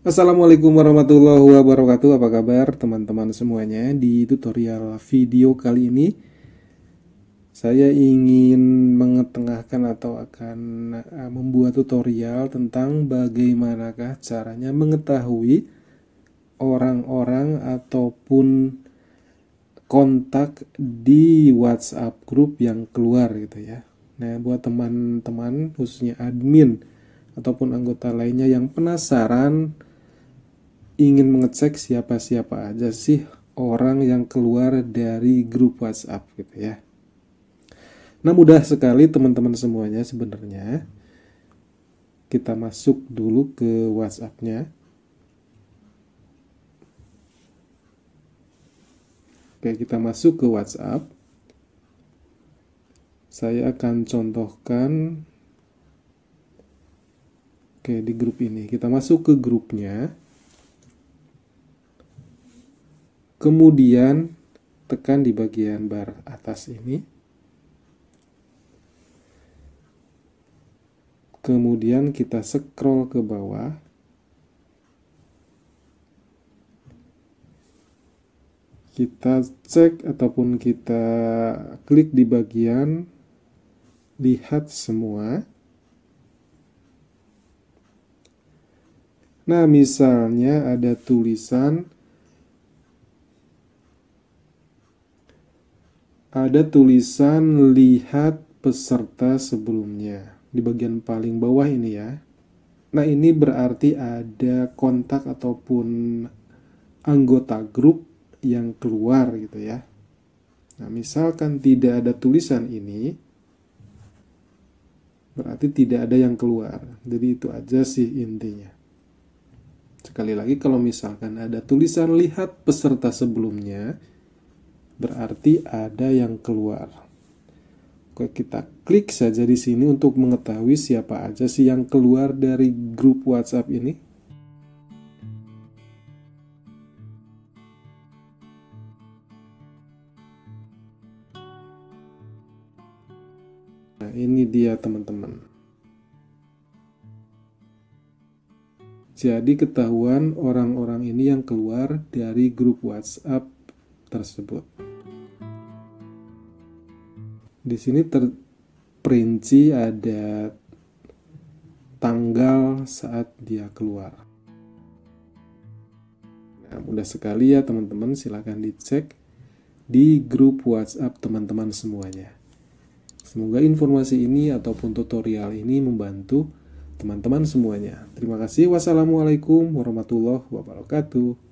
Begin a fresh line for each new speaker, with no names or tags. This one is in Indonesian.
Assalamualaikum warahmatullahi wabarakatuh. Apa kabar teman-teman semuanya? Di tutorial video kali ini saya ingin mengetengahkan atau akan membuat tutorial tentang bagaimanakah caranya mengetahui orang-orang ataupun kontak di WhatsApp grup yang keluar gitu ya. Nah, buat teman-teman khususnya admin ataupun anggota lainnya yang penasaran ingin mengecek siapa-siapa aja sih orang yang keluar dari grup WhatsApp gitu ya. Nah, mudah sekali teman-teman semuanya sebenarnya. Kita masuk dulu ke WhatsApp-nya. Oke, kita masuk ke WhatsApp. Saya akan contohkan di grup ini. Kita masuk ke grupnya. Kemudian tekan di bagian bar atas ini. Kemudian kita scroll ke bawah. Kita cek ataupun kita klik di bagian lihat semua. Nah, misalnya ada tulisan lihat peserta sebelumnya di bagian paling bawah ini ya. Nah, ini berarti ada kontak ataupun anggota grup yang keluar gitu ya. Nah, misalkan tidak ada tulisan ini, berarti tidak ada yang keluar. Jadi itu aja sih intinya. Sekali lagi, kalau misalkan ada tulisan lihat peserta sebelumnya, berarti ada yang keluar. Oke, kita klik saja di sini untuk mengetahui siapa aja sih yang keluar dari grup WhatsApp ini. Nah, ini dia teman-teman. Jadi ketahuan orang-orang ini yang keluar dari grup WhatsApp tersebut. Di sini terperinci ada tanggal saat dia keluar. Nah, mudah sekali ya teman-teman, silahkan dicek di grup WhatsApp teman-teman semuanya. Semoga informasi ini ataupun tutorial ini membantu teman-teman semuanya. Terima kasih. Wassalamualaikum warahmatullahi wabarakatuh.